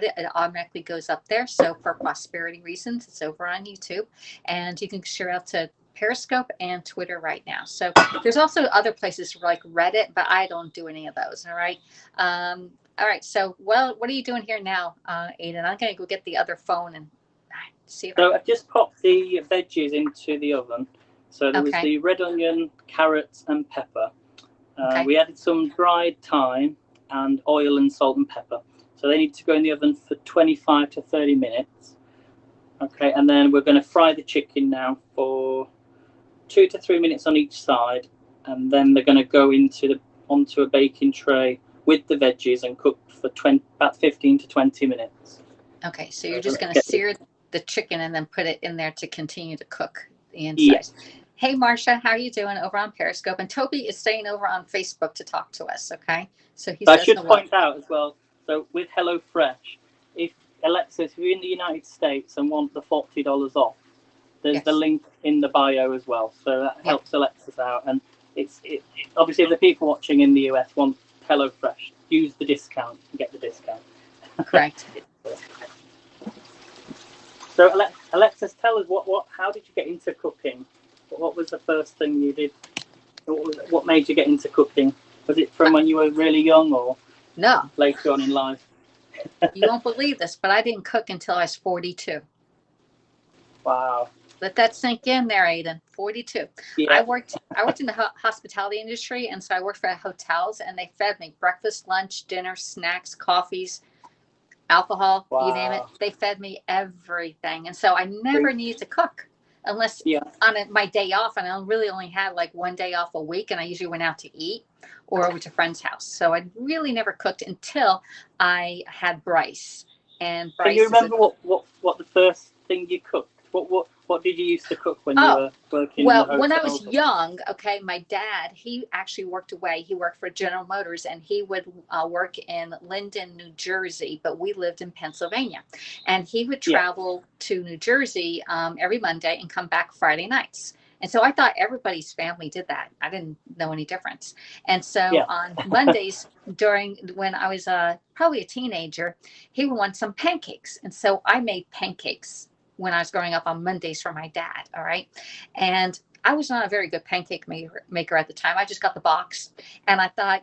it automatically goes up there. So for prosperity reasons, it's over on YouTube, and you can share out to Periscope and Twitter right now. So there's also other places like Reddit, but I don't do any of those. All right. All right. So, well, what are you doing here now, Aiden? I'm going to go get the other phone and see if So I've just popped the veggies into the oven. So there was okay. the red onion, carrots, and pepper. Okay. We added some dried thyme and oil and salt and pepper. So they need to go in the oven for 25 to 30 minutes. Okay, and then we're going to fry the chicken now for 2 to 3 minutes on each side, and then they're going to go onto a baking tray with the veggies and cook for about 15 to 20 minutes. Okay, so you're just going to sear the chicken and then put it in there to continue to cook the inside. Yes. Hey, Marcia, how are you doing over on Periscope? And Toby is staying over on Facebook to talk to us, okay? So he says I should point out as well, so with Hellofresh, if Alexa, if you're in the United States and want the $40 off, there's the link in the bio as well. So that helps Alexis out. And it's obviously if the people watching in the US want Hellofresh, use the discount and get the discount. Correct. So Alexis, tell us how did you get into cooking? What was the first thing you did? What made you get into cooking? Was it from when you were really young or no later on in life? You won't believe this, but I didn't cook until I was 42. Wow. Let that sink in there, Aiden. 42. Yeah. I worked in the hospitality industry, and so I worked for hotels, and they fed me breakfast, lunch, dinner, snacks, coffees, alcohol, you name it. They fed me everything, and so I never needed to cook unless on my day off, and I really only had like one day off a week, and I usually went out to eat or over to a friend's house. So I really never cooked until I had Bryce. And Bryce. Can you remember what the first thing you cooked? What did you used to cook when you were working? Well, when I was young, okay, my dad, he actually worked away. He worked for General Motors, and he would work in Linden, New Jersey, but we lived in Pennsylvania. And he would travel to New Jersey every Monday and come back Friday nights. And so I thought everybody's family did that. I didn't know any difference. And so on Mondays, when I was probably a teenager, he would want some pancakes. And so I made pancakes when I was growing up on Mondays for my dad. All right. And I was not a very good pancake maker at the time. I just got the box, and I thought,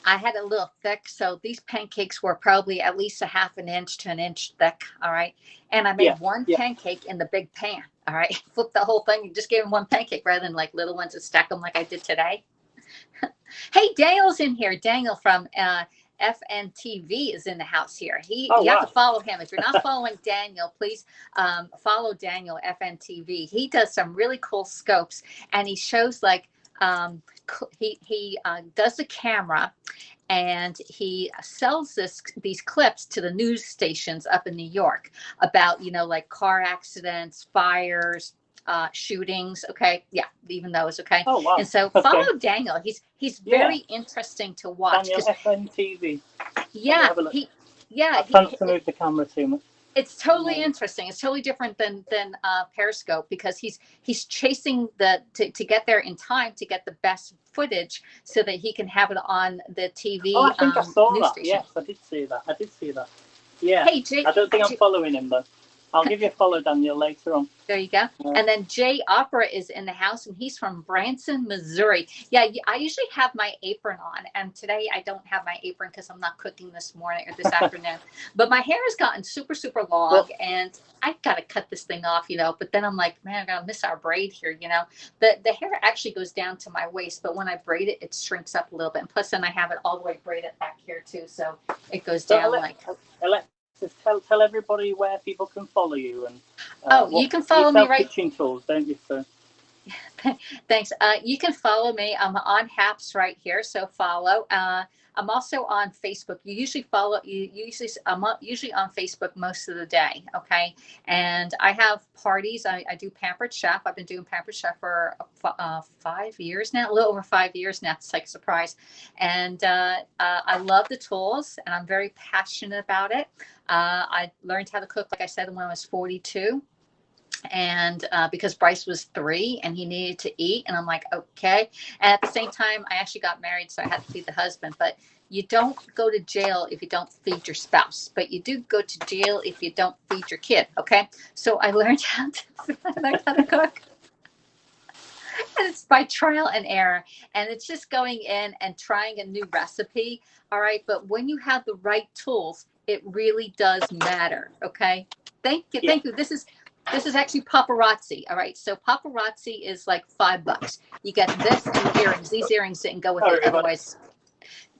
I had a little thick. So these pancakes were probably at least a half an inch to an inch thick. All right. And I made one pancake in the big pan. All right. Flipped the whole thing and just gave him one pancake rather than like little ones and stack them like I did today. Hey, Daniel's in here. Daniel from FNTV is in the house here. You have to follow him. If you're not following Daniel, please follow Daniel FNTV. He does some really cool scopes, and he shows like he does the camera, and he sells these clips to the news stations up in New York about like car accidents, fires, shootings. Okay. Yeah. Even those. Okay. Oh, wow. And so follow Daniel. He's very interesting to watch. Daniel FNTV. Yeah. I can't move the camera too much. It's totally interesting. It's totally different than Periscope, because he's chasing to get there in time to get the best footage so that he can have it on the TV. Oh, I think I saw that. Station. Yes, I did see that. Yeah. Hey, Jay, I don't think I'm following him though. I'll give you a follow, Daniel, later on. There you go. And then Jay Opera is in the house, and he's from Branson, Missouri. Yeah, I usually have my apron on, and today I don't have my apron because I'm not cooking this morning or this afternoon. But my hair has gotten super, super long, and I got to cut this thing off, But then I'm like, man, I'm going to miss our braid here, The hair actually goes down to my waist, but when I braid it, it shrinks up a little bit. And plus, then I have it all the way braided back here, too, so it goes down Tell everybody where people can follow you and you can follow me right. Kitchen tools, don't you, sir? Thanks. You can follow me. I'm on Haps right here, so follow. I'm also on Facebook. I'm usually on Facebook most of the day. Okay. And I have parties. I do Pampered Chef. I've been doing Pampered Chef for 5 years now, a little over 5 years now. It's like a surprise. And I love the tools, and I'm very passionate about it. I learned how to cook, like I said, when I was 42. And because Bryce was 3 and he needed to eat, and I'm like, okay. And at the same time, I actually got married, so I had to feed the husband. But You don't go to jail if you don't feed your spouse, but you do go to jail if you don't feed your kid. Okay. So I learned how to cook. And it's by trial and error. And it's just going in and trying a new recipe. All right. But when you have the right tools, it really does matter. Okay. Thank you. Thank you. This is actually paparazzi. All right. So paparazzi is like $5. You get this and the earrings. These earrings didn't go with it. Otherwise.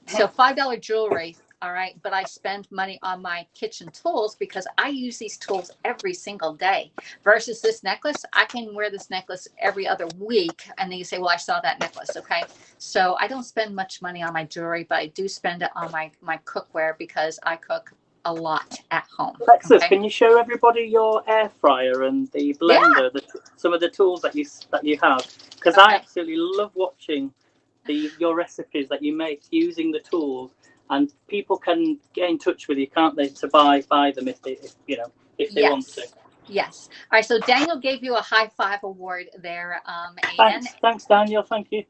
So $5 jewelry. All right. But I spend money on my kitchen tools because I use these tools every single day versus this necklace. I can wear this necklace every other week. And then you say, well, I saw that necklace. Okay. So I don't spend much money on my jewelry, but I do spend it on my cookware because I cook a lot at home. Alexis, okay? Can you show everybody your air fryer and the blender, some of the tools that you have? Because I absolutely love watching your recipes that you make using the tools, and people can get in touch with you, can't they, to buy them if they want to. Yes. All right. So Daniel gave you a high five award there. Thanks, Daniel. Thank you.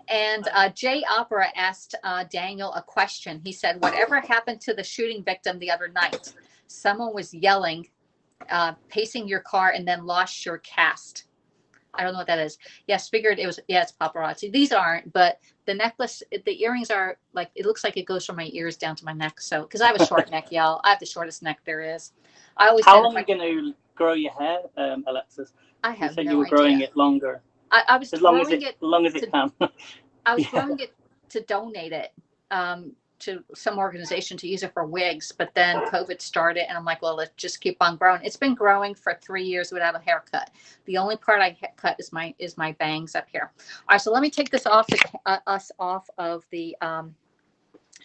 And Jay Opera asked Daniel a question. He said, whatever happened to the shooting victim the other night? Someone was yelling, pacing your car, and then lost your cast. I don't know what that is. Yes, figured it was. Yeah, it's paparazzi. These aren't, but the necklace, the earrings are like, it looks like it goes from my ears down to my neck. So, because I have a short neck, y'all. I have the shortest neck there is. I always. How long are you going to grow your hair, Alexis? I have you said no you were idea. Growing it longer. I was growing it as long as it can. I was growing it to donate it to some organization to use it for wigs, but then COVID started, and I'm like, well, let's just keep on growing. It's been growing for 3 years without a haircut. The only part I cut is my bangs up here. All right, so let me take this off off of the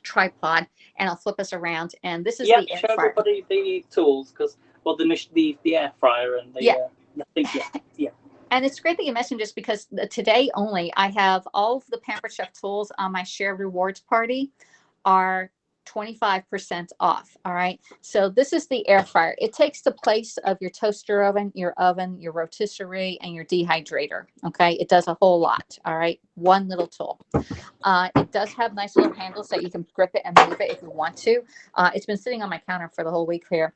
tripod, and I'll flip us around. And this is the air show fryer. Everybody the tools, because the air fryer and the And it's great that you mentioned this because today only I have all of the Pampered Chef tools on my Share Rewards party are 25% off. All right. So this is the air fryer. It takes the place of your toaster oven, your rotisserie, and your dehydrator. Okay. It does a whole lot. All right. One little tool. It does have nice little handles that you can grip it and move it if you want to. It's been sitting on my counter for the whole week here.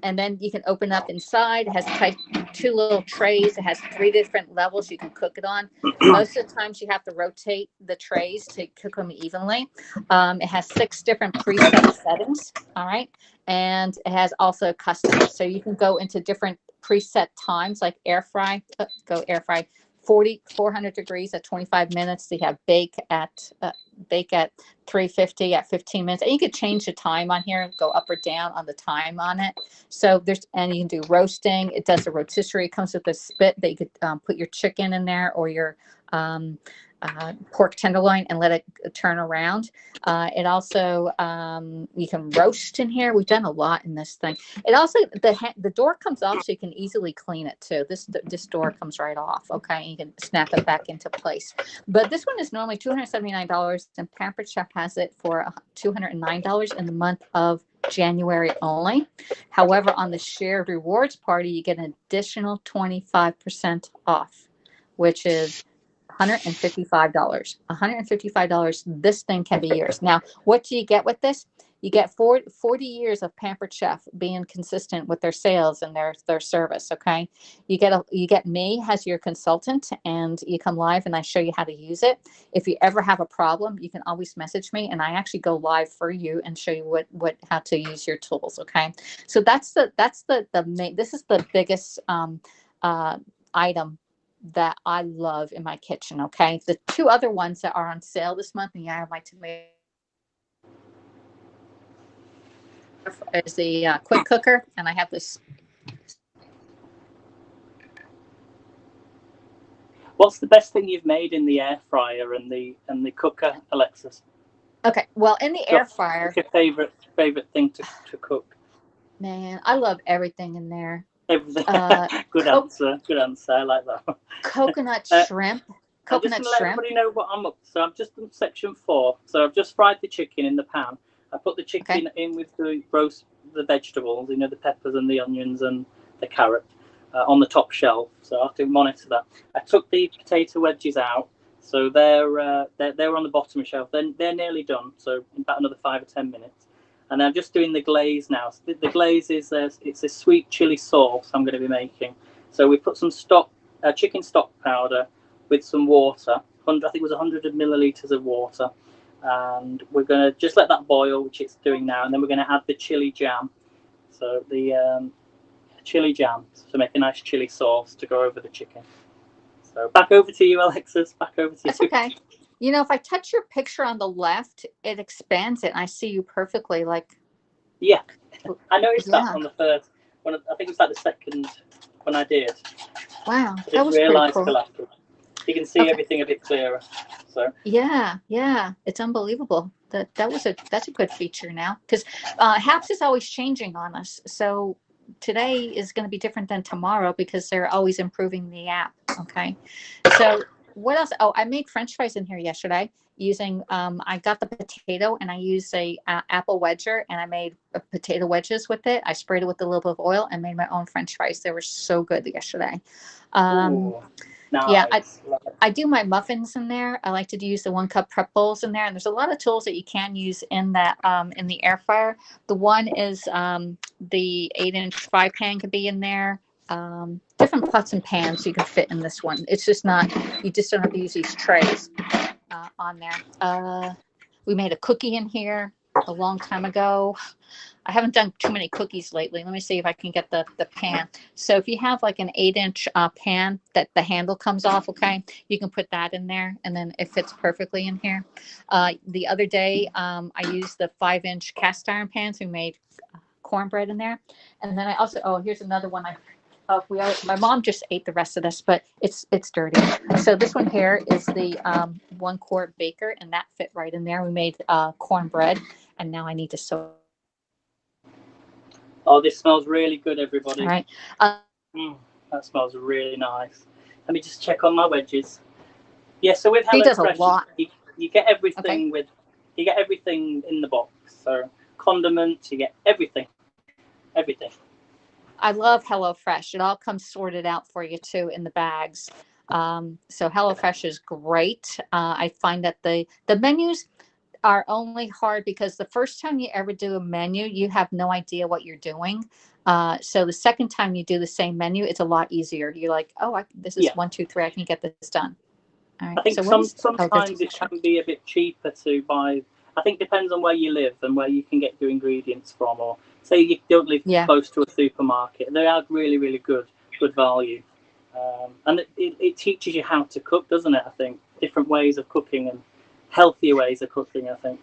And then you can open up inside. It has two little trays. It has 3 different levels you can cook it on. Most of the times you have to rotate the trays to cook them evenly. It has 6 different preset settings. All right. And it has also custom. So you can go into different preset times like air fry. Air fry 400 degrees at 25 minutes. They have bake at 350 at 15 minutes. And you could change the time on here, go up or down on the time on it. So and you can do roasting. It does a rotisserie. It comes with a spit that you could put your chicken in there or your pork tenderloin and let it turn around. It also, you can roast in here. We've done a lot in this thing. It also, the door comes off so you can easily clean it too. This door comes right off. Okay. You can snap it back into place. But this one is normally $279 and Pampered Chef has it for $209 in the month of January only. However, on the Shared Rewards party, you get an additional 25% off, which is $155. $155. This thing can be yours. Now, what do you get with this? You get 40 years of Pampered Chef being consistent with their sales and their service. Okay, you get me as your consultant, and you come live, and I show you how to use it. If you ever have a problem, you can always message me, and I actually go live for you and show you how to use your tools. Okay, so that's the main. This is the biggest item that I love in my kitchen. Okay, the 2 other ones that are on sale this month, and I have my tomato is the quick cooker, and I have this. What's the best thing you've made in the air fryer and the cooker, Alexis? Okay, well, in the air fryer, what's your favorite thing to cook? Man, I love everything in there. Everything. Good answer. I like that. Coconut shrimp. Coconut shrimp. Let everybody know what I'm up to. So I've just done section 4. So I've just fried the chicken in the pan. I put the chicken in with the vegetables, the peppers and the onions and the carrot on the top shelf. So I have to monitor that. I took the potato wedges out, So they're on the bottom shelf. They're nearly done. So in about another 5 or 10 minutes. And I'm just doing the glaze now. So the glaze is it's a sweet chili sauce I'm going to be making. So we put some chicken stock powder with some water. I think it was 100 milliliters of water. And we're going to just let that boil, which it's doing now. And then we're going to add the chili jam. So the chili jam to make a nice chili sauce to go over the chicken. So back over to you, Alexis. Back over to you. That's okay. You know, if I touch your picture on the left, it expands it, and I see you perfectly. Like, yeah, I noticed that on the first one. I think it was like the second one I did. Wow, that was pretty cool. You can see everything a bit clearer. So yeah, it's unbelievable. That's a good feature now, because Haps is always changing on us. So today is going to be different than tomorrow because they're always improving the app. Okay, so what else? Oh, I made French fries in here yesterday using I got the potato and I used a apple wedger and I made potato wedges with it. I sprayed it with a little bit of oil and made my own French fries. They were so good yesterday. Nice. Yeah, I do my muffins in there. I like to use the 1 cup prep bowls in there, and there's a lot of tools that you can use in that in the air fryer. The one is the 8-inch fry pan could be in there. Different pots and pans you can fit in this one. It's just not, you just don't have to use these trays on there. We made a cookie in here a long time ago. I haven't done too many cookies lately. Let me see if I can get the pan. So if you have like an 8-inch pan that the handle comes off, okay, you can put that in there and then it fits perfectly in here. The other day, I used the 5-inch cast iron pans. We made cornbread in there. And then I also, here's another one. My mom just ate the rest of this, but it's dirty. So this one here is the 1-quart baker, and that fit right in there. We made cornbread, and now I need to sew. Oh, this smells really good, everybody. All right. That smells really nice. Let me just check on my wedges. Yeah, so with Hellofresh, you get everything you get everything in the box. So condiments, you get everything. I love Hellofresh. It all comes sorted out for you too in the bags. So Hellofresh is great. I find that the menus are only hard because the first time you ever do a menu, you have no idea what you're doing. So the second time you do the same menu, it's a lot easier. You're like, this is 1, 2, 3. I can get this done. All right. I think sometimes it can be a bit cheaper to buy. I think it depends on where you live and where you can get your ingredients from. Or say you don't live close to a supermarket, they are really, really good value. And it teaches you how to cook, doesn't it? I think different ways of cooking and healthier ways of cooking, I think.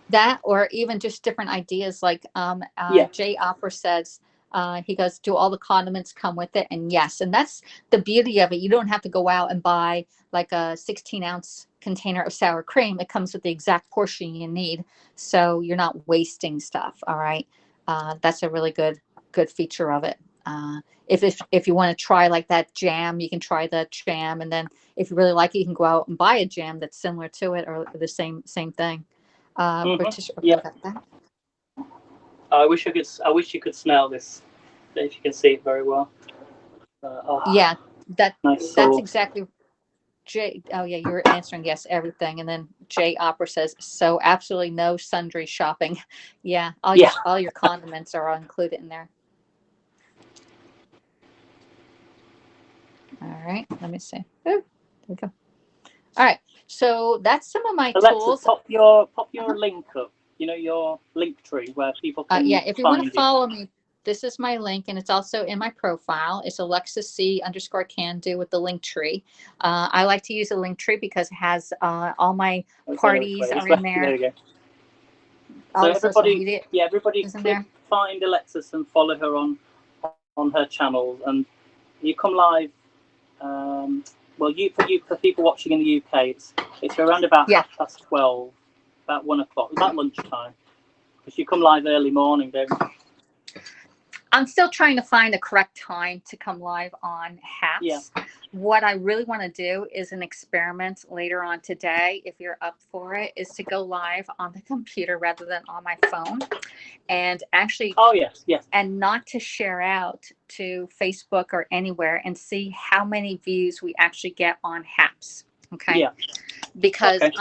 That, or even just different ideas, like Jay Opera says, he goes, do all the condiments come with it? And yes, and that's the beauty of it. You don't have to go out and buy like a 16-ounce container of sour cream. It comes with the exact portion you need, so you're not wasting stuff. All right, that's a really good feature of it. If you want to try like that jam, you can try the jam, and then if you really like it, you can go out and buy a jam that's similar to it or the same thing. I wish you could smell this. If you can see it very well. That's exactly. Jay, you're answering yes everything, and then Jay Opera says so. Absolutely no sundry shopping. Yeah, all your condiments are all included in there. All right, let me see. Oh, there we go. All right, so that's some of my tools. Pop your link up. You know, your link tree where people can. If you want to follow me, this is my link, and it's also in my profile. It's AlexisC_CanDo with the link tree. I like to use a link tree because it has all my parties are in there. There you go. So everybody find Alexis and follow her on her channels, and you come live. For people watching in the UK, it's around about 12:30, about 1 o'clock, about lunchtime. Because you come live early morning, don't you? I'm still trying to find the correct time to come live on Haps. Yeah. What I really want to do is an experiment later on today, if you're up for it, is to go live on the computer rather than on my phone. And actually, and not to share out to Facebook or anywhere, and see how many views we actually get on Haps. Okay. Yeah. Because Okay.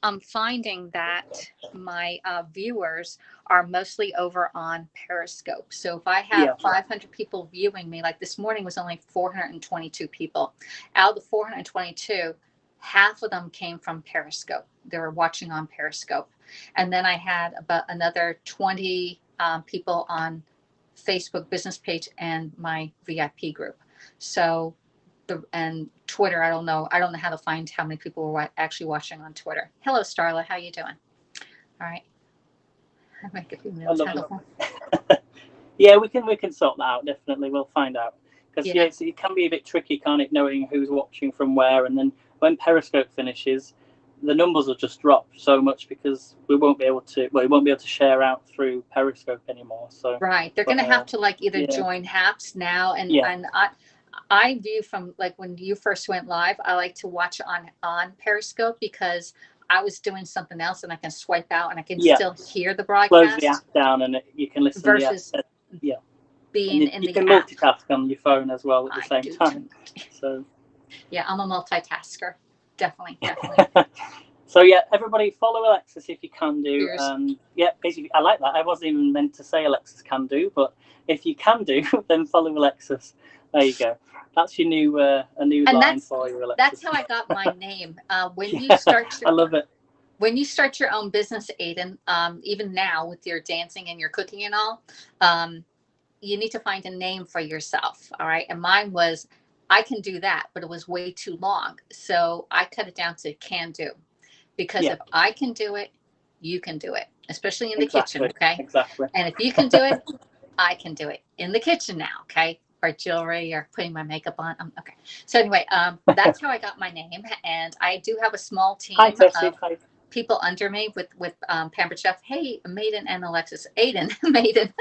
I'm finding that my viewers are mostly over on Periscope. So if I have 500 people viewing me, like this morning was only 422 people. Out of the 422, half of them came from Periscope. They were watching on Periscope. And then I had about another 20 people on Facebook business page and my VIP group. So and Twitter, I don't know how to find how many people were actually watching on Twitter. Hello, Starla, how you doing? All right, I make a few minutes. Yeah, we can sort that out. Definitely, we'll find out, because Yeah. it can be a bit tricky, can't it, knowing who's watching from where, and then when Periscope finishes, the numbers will just drop so much because we won't be able to share out through Periscope anymore. So right, they're going to have to like either join Haps now, and I view from like when you first went live, I like to watch on Periscope because I was doing something else and I can swipe out and I can still hear the broadcast. Close the app down and you can listen versus to the app. Being in the app. You can multitask on your phone as well at the same time. So yeah, I'm a multitasker. Definitely. So yeah, everybody follow Alexis if you can do. Basically, I like that. I wasn't even meant to say Alexis can do, but if you can do, then follow Alexis. There you go. That's your new a new line for you, Alexis. That's how I got my name. When you start, I love it. When you start your own business, Aiden, even now with your dancing and your cooking and all, you need to find a name for yourself. All right, and mine was I can do that, but it was way too long, so I cut it down to can do. Because if I can do it, you can do it, especially in the kitchen, okay? Exactly. And if you can do it, I can do it in the kitchen now, okay? Or jewelry or putting my makeup on. Okay. So anyway, that's how I got my name. And I do have a small team of people under me with Pampered Chef. Hey, Maiden and Alexis. Aiden, Maiden.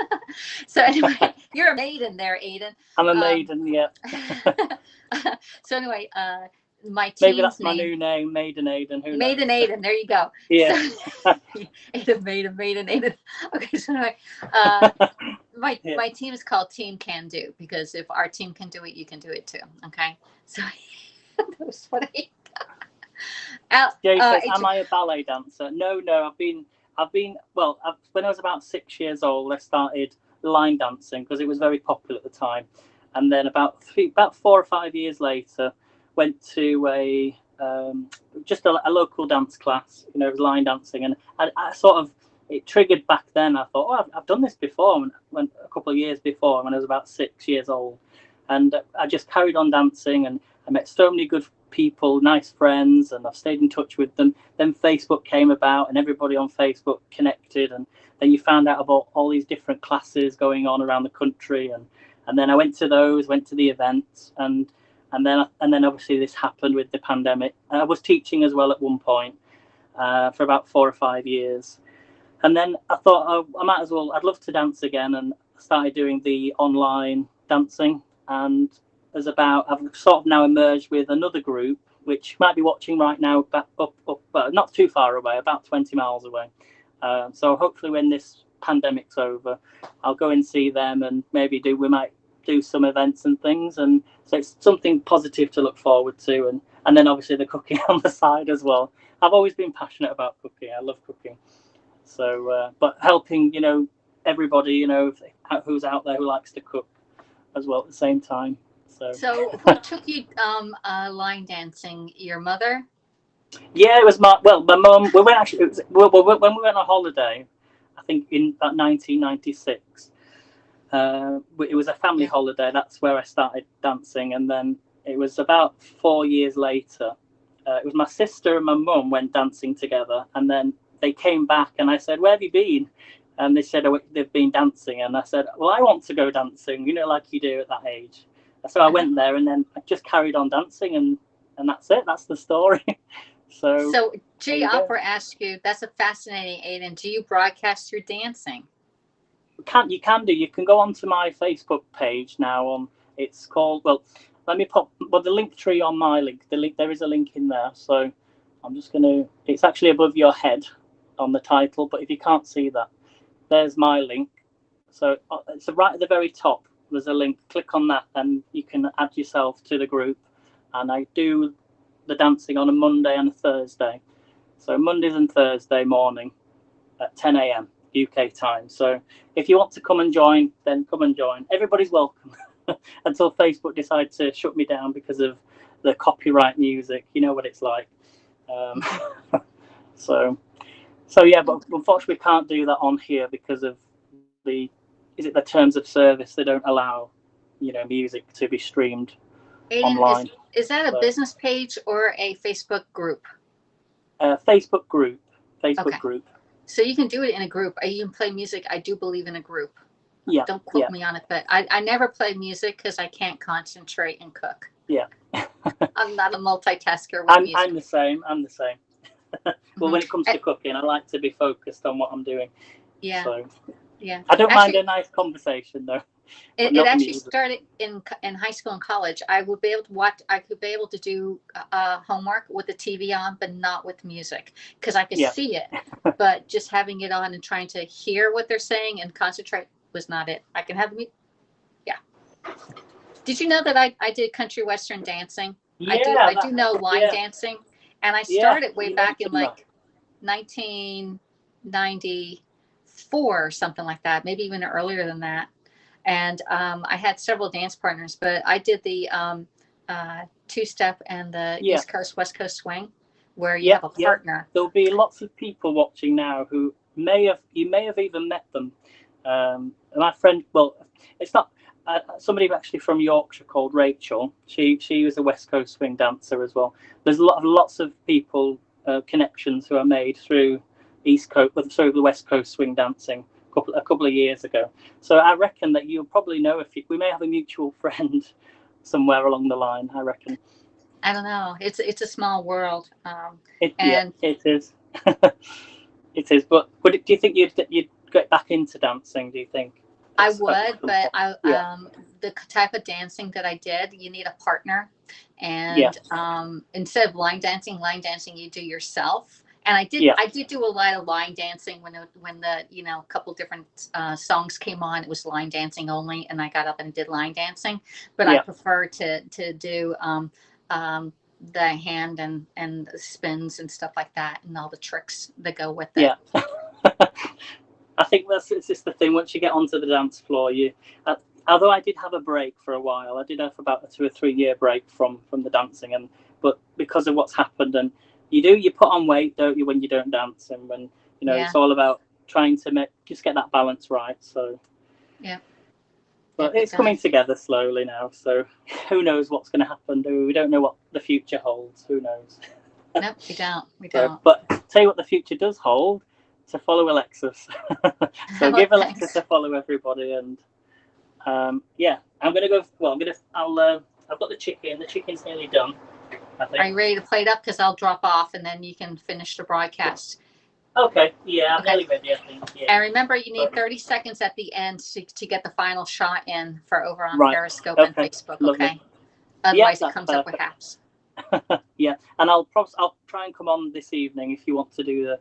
So anyway, you're a maiden there, Aiden. I'm a maiden, yeah. So anyway, my team's maybe that's my new name, Maiden Aiden. Maiden Aiden, there you go. Yeah. So, Maiden Aiden. Okay, so anyway, my team is called Team Can Do because if our team can do it, you can do it too. Okay, so that was funny. Jay says, "Am I a ballet dancer?" No. When I was about 6 years old, I started line dancing because it was very popular at the time, and then about 4 or 5 years later, went to a local dance class. It was line dancing, and I sort of it triggered back then. I thought, oh, I've done this before, when a couple of years before when I was about 6 years old, and I just carried on dancing, and I met so many good people, nice friends, and I've stayed in touch with them. Then Facebook came about, and everybody on Facebook connected, and then you found out about all these different classes going on around the country, and then I went to the events, and then obviously this happened with the pandemic. I was teaching as well at one point for about 4 or 5 years, and then I thought I might as well. I'd love to dance again, and started doing the online dancing. And I've sort of now emerged with another group, which you might be watching right now, up not too far away, about 20 miles away. So hopefully when this pandemic's over, I'll go and see them, and maybe we might do some events and things, and so it's something positive to look forward to, and then obviously the cooking on the side as well. I've always been passionate about cooking. I love cooking, so but helping everybody who's out there who likes to cook as well at the same time. So who took you line dancing? Your mother? Yeah, it was my mum. We went actually. When we went on holiday, I think in about 1996. It was a family holiday. That's where I started dancing, and then it was about 4 years later. It was my sister and my mum went dancing together, and then they came back, and I said, "Where have you been?" And they said, "Oh, they've been dancing." And I said, "Well, I want to go dancing, like you do at that age." So I went there, and then I just carried on dancing, and that's it. That's the story. So G. Opera asked you. That's a fascinating, Aiden. Do you broadcast your dancing? You can go onto my Facebook page now. It's called, let me pop the link tree on my link. There is a link in there, so I'm just gonna. It's actually above your head on the title, but if you can't see that, there's my link. So it's right at the very top. There's a link. Click on that, and you can add yourself to the group. And I do the dancing on a Monday and a Thursday. So Mondays and Thursday morning at 10 a.m. UK time. So if you want to come and join, then come and join. Everybody's welcome until Facebook decides to shut me down because of the copyright music. You know what it's like. So yeah, but unfortunately we can't do that on here because of the terms of service. They don't allow, music to be streamed online. Is that a business page or a Facebook group? Facebook group. Group. So you can do it in a group. You can play music. I do believe in a group. Yeah. Don't quote me on it, but I never play music because I can't concentrate and cook. Yeah. I'm not a multitasker with music. I'm the same. Well, when it comes to cooking, I like to be focused on what I'm doing. Yeah. So, yeah. I don't mind a nice conversation though. It actually started in high school and college. I would be able to watch. I could be able to do homework with the TV on, but not with music because I could see it. But just having it on and trying to hear what they're saying and concentrate was not it. I can have the music. Yeah. Did you know that I did country western dancing? Yeah, I do know line dancing, and I started way back in like 1994 or something like that, maybe even earlier than that. And I had several dance partners, but I did the two-step and the East Coast, West Coast swing, where you have a partner. There'll be lots of people watching now who you may have even met them. My friend, well, it's not somebody actually from Yorkshire called Rachel. She was a West Coast swing dancer as well. There's lots of people connections who are made through the West Coast swing dancing. A couple of years ago, so I reckon that you'll probably know we may have a mutual friend somewhere along the line. I reckon. I don't know. It's a small world. It is. It is. But do you think you'd get back into dancing? Do you think? I would, but the type of dancing that I did, you need a partner, and instead of line dancing, you do yourself. And I did do a lot of line dancing when the couple different songs came on. It was line dancing only, and I got up and did line dancing. But I prefer to do the hand and the spins and stuff like that, and all the tricks that go with it. Yeah. I think it's just the thing. Once you get onto the dance floor, although I did have a break for a while, I did have about a 2 or 3 year break from the dancing, but because of what's happened and you put on weight, don't you, when you don't dance, and when it's all about trying to just get that balance right. So but it's coming together slowly now. So who knows what's going to happen? We don't know what the future holds. Who knows? No, we don't. We don't. But tell you what, the future does hold: to follow Alexis. So give Alexis a follow, everybody, and I'm gonna go. Well, I've got the chicken. The chicken's nearly done. Are you ready to plate up? Because I'll drop off and then you can finish the broadcast. Okay. Yeah, I'm nearly ready, I think. Yeah. And remember, you need 30 seconds at the end to get the final shot in for over on Periscope and Facebook. Lovely. Okay. Otherwise, it comes up with haps. Yeah, and I'll try and come on this evening if you want to do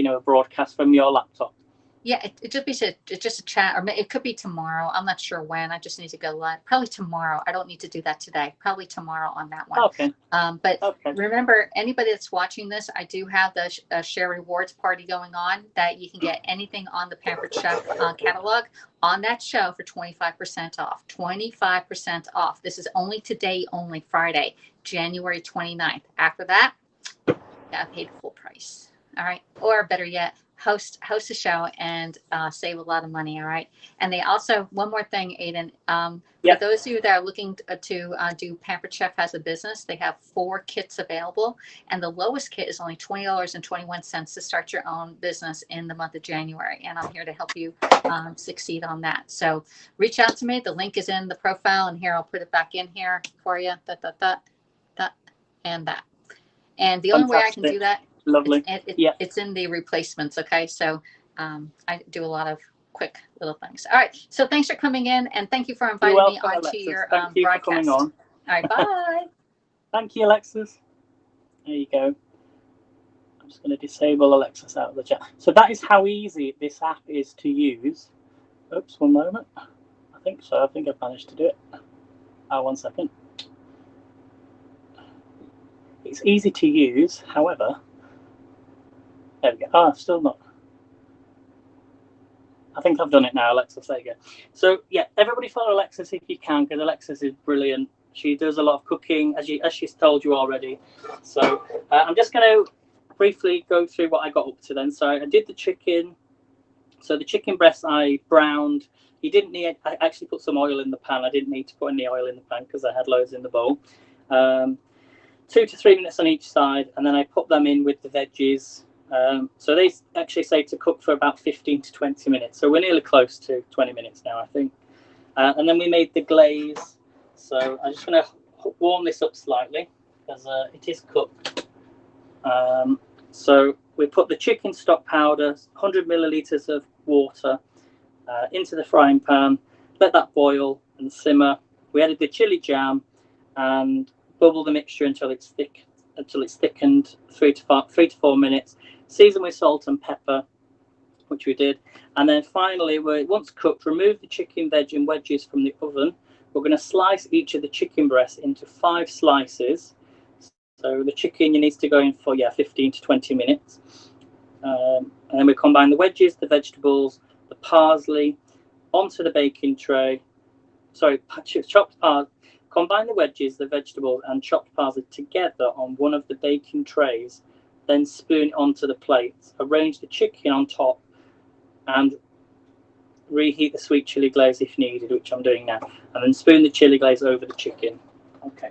a broadcast from your laptop. Yeah, it should be just a chat, or it could be tomorrow. I'm not sure when. I just need to go live. Probably tomorrow. I don't need to do that today. Probably tomorrow on that one. Okay. Remember, anybody that's watching this, I do have the share rewards party going on that you can get anything on the Pampered Chef catalog on that show for 25% off. 25% off. This is only today, only Friday, January 29th. After that, you got paid full price. All right. Or better yet, host a show and save a lot of money. All right. And they also, one more thing, Aiden, for those of you that are looking to do Pampered Chef has a business, they have 4 kits available, and the lowest kit is only $20.21 to start your own business in the month of January. And I'm here to help you succeed on that. So reach out to me. The link is in the profile, and here I'll put it back in here for you. And that. And the only way I can do that, lovely. It's in the replacements. Okay. So I do a lot of quick little things. All right. So thanks for coming in, and thank you for inviting me onto Alexis. your Thank you broadcast. for coming on. All right. Bye. Thank you, Alexis. There you go. I'm just going to disable Alexis out of the chat. So that is how easy this app is to use. Oops, one moment. I think so. I think I've managed to do it. 1 second. It's easy to use, however, there we go. Oh, still not. I think I've done it now, Alexis. There you go. So yeah, everybody follow Alexis if you can, because Alexis is brilliant. She does a lot of cooking, as she's told you already. So I'm just going to briefly go through what I got up to then. So I did the chicken. So the chicken breast I browned. You didn't need. I actually put some oil in the pan. I didn't need to put any oil in the pan because I had loads in the bowl. 2 to 3 minutes on each side, and then I put them in with the veggies. So they actually say to cook for about 15 to 20 minutes. So we're nearly close to 20 minutes now, I think. And then we made the glaze. So I'm just going to warm this up slightly because it is cooked. So we put the chicken stock powder, 100 millilitres of water into the frying pan, let that boil and simmer. We added the chili jam and bubble the mixture until it's thick, until it's thickened, 3 to 4 minutes. Season with salt and pepper, which we did. And then finally, once cooked, remove the chicken, veg and wedges from the oven. We're going to slice each of the chicken breasts into 5 slices. So the chicken you need to go in for 15 to 20 minutes. And then we combine the wedges, the vegetables, the parsley onto the baking tray. Sorry, chopped parsley. Combine the wedges, the vegetables, and chopped parsley together on one of the baking trays. Then spoon it onto the plate. Arrange the chicken on top and reheat the sweet chili glaze if needed, which I'm doing now. And then spoon the chili glaze over the chicken. Okay.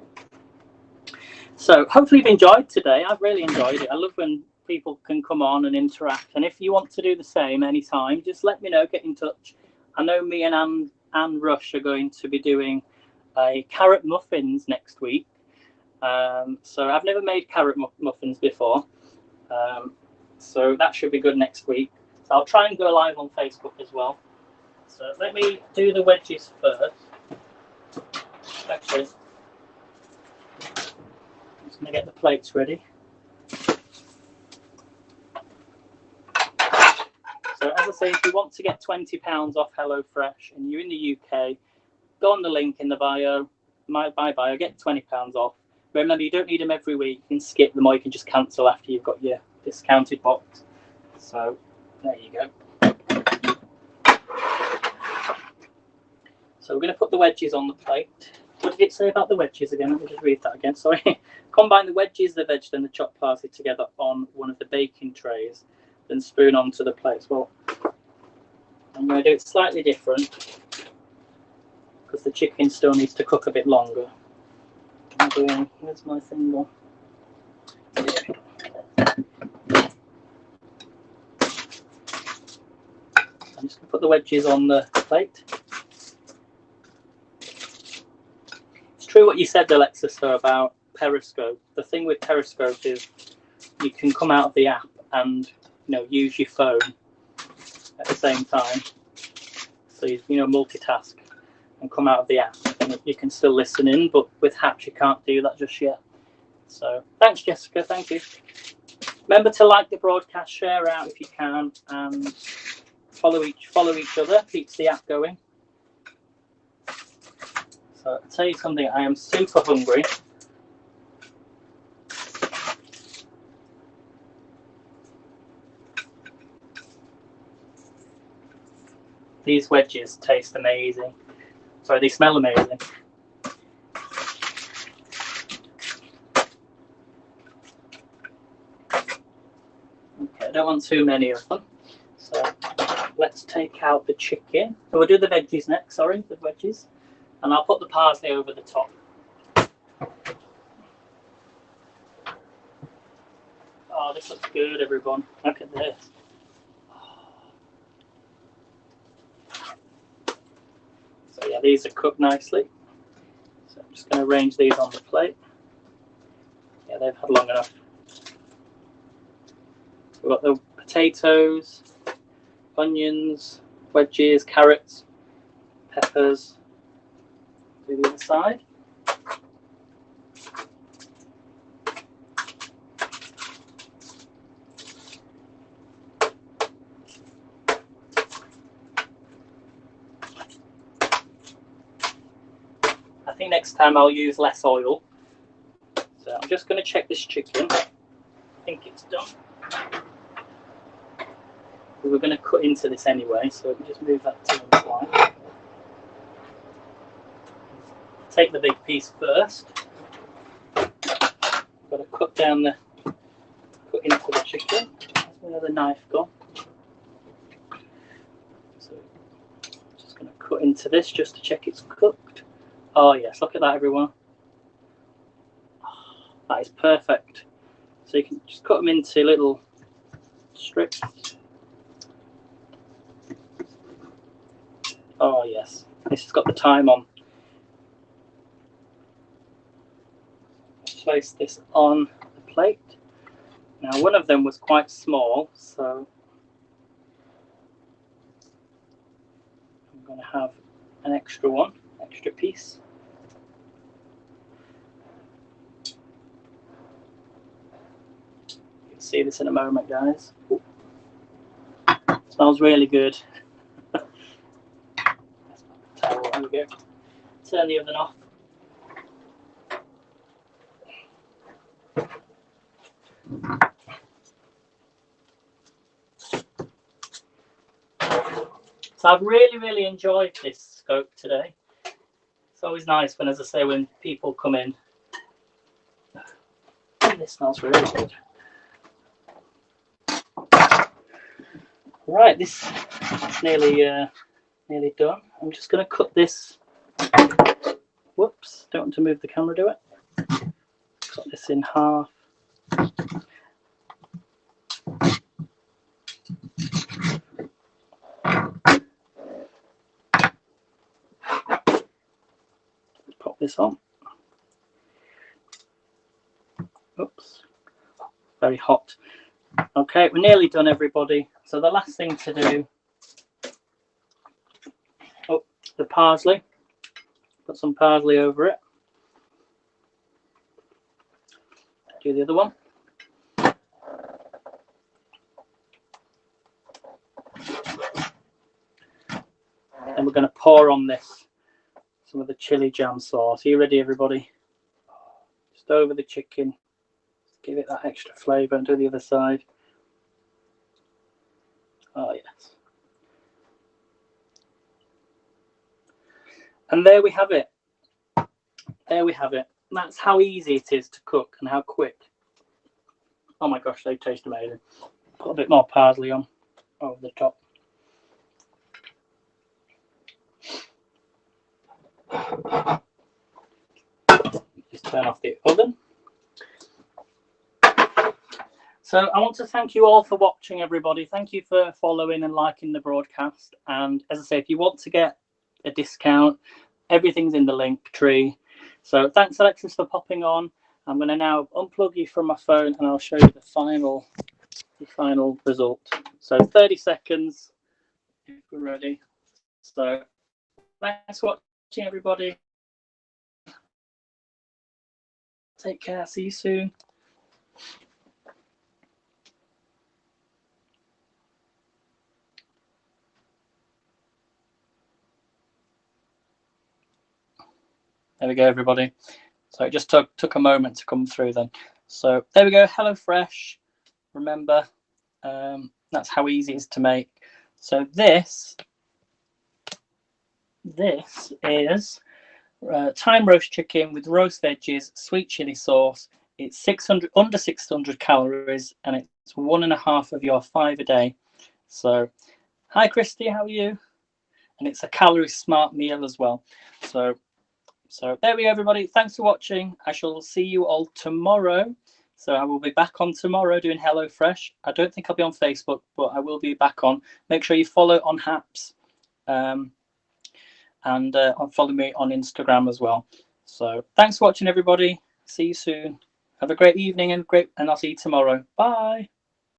So hopefully you've enjoyed today. I've really enjoyed it. I love when people can come on and interact. And if you want to do the same anytime, just let me know, get in touch. I know me and Anne Rush are going to be doing carrot muffins next week. So I've never made carrot muffins before. So that should be good next week. So I'll try and go live on Facebook as well. So let me do the wedges first. Actually, I'm just going to get the plates ready. So as I say, if you want to get £20 off Hellofresh and you're in the UK, go on the link in the bio, my bio, get £20 off. Remember, you don't need them every week. You can skip them or you can just cancel after you've got your discounted box. So there you go. So we're going to put the wedges on the plate. What did it say about the wedges again? Let me just read that again, sorry. Combine the wedges, the veg, and the chopped parsley together on one of the baking trays, then spoon onto the plate. Well, I'm going to do it slightly different because the chicken still needs to cook a bit longer. I'm doing, where's my thimble? I'm just going to put the wedges on the plate. It's true what you said, Alexis, though, about Periscope. The thing with Periscope is you can come out of the app and use your phone at the same time. So you multitask and come out of the app, and you can still listen in. But with Hatch, you can't do that just yet. So thanks, Jessica. Thank you. Remember to like the broadcast, share out if you can, and follow each other. Keeps the app going. So I'll tell you something. I am super hungry. These wedges taste amazing. Sorry, they smell amazing. Okay, I don't want too many of them. So let's take out the chicken. So we'll do the veggies next, sorry, the wedges. And I'll put the parsley over the top. Oh, this looks good, everyone. Look at this. So yeah, these are cooked nicely. So I'm just going to arrange these on the plate. Yeah, they've had long enough. We've got the potatoes, onions, wedges, carrots, peppers. Do the other side. I think next time I'll use less oil. So I'm I'm just going to check this chicken. I think it's done. We were going to cut into this anyway, so we can just move that to the side. Take the big piece first. Got to cut into the chicken. There's another knife gone. So just going to cut into this just to check it's cooked. Oh yes, look at that, everyone. Oh, that is perfect. So you can just cut them into little strips. Oh yes, this has got the thyme on. Place this on the plate. Now one of them was quite small, so I'm going to have an extra piece. You'll see this in a moment, guys. Ooh. Smells really good. There we go. Turn the oven off. So I've really enjoyed this scope today. It's always nice when, as I say, when people come in. This smells really good. Right, this is nearly done. I'm just going to cut this. Whoops, don't want to move the camera, do it. Cut this in half. Pop this on. Oops, very hot. Okay, we're nearly done, everybody. So the last thing to do, oh, the parsley. Put some parsley over it. Do the other one. And we're going to pour on this some of the chili jam sauce. Are you ready, everybody? Just over the chicken. Give it that extra flavour and do the other side. Oh, yes. And there we have it. There we have it. That's how easy it is to cook and how quick. Oh my gosh, they taste amazing. Put a bit more parsley on over the top. Just turn off the oven. So I want to thank you all for watching, everybody. Thank you for following and liking the broadcast. And as I say, if you want to get a discount, everything's in the link tree. So thanks, Alexis, for popping on. I'm going to now unplug you from my phone and I'll show you the final result. So 30 seconds if we're ready. So thanks for watching, everybody. Take care. See you soon. There we go, everybody. So it just took a moment to come through then. So there we go, Hellofresh. Remember, that's how easy it is to make. So this is thyme roast chicken with roast veggies, sweet chili sauce. It's under 600 calories, and it's 1.5 of your 5 a day. So, hi Christy, how are you? And it's a calorie smart meal as well. So there we go, everybody. Thanks for watching. I shall see you all tomorrow. So I will be back on tomorrow doing Hellofresh. I don't think I'll be on Facebook, but I will be back on. Make sure you follow on Haps. And follow me on Instagram as well. So thanks for watching, everybody. See you soon. Have a great evening and I'll see you tomorrow. Bye.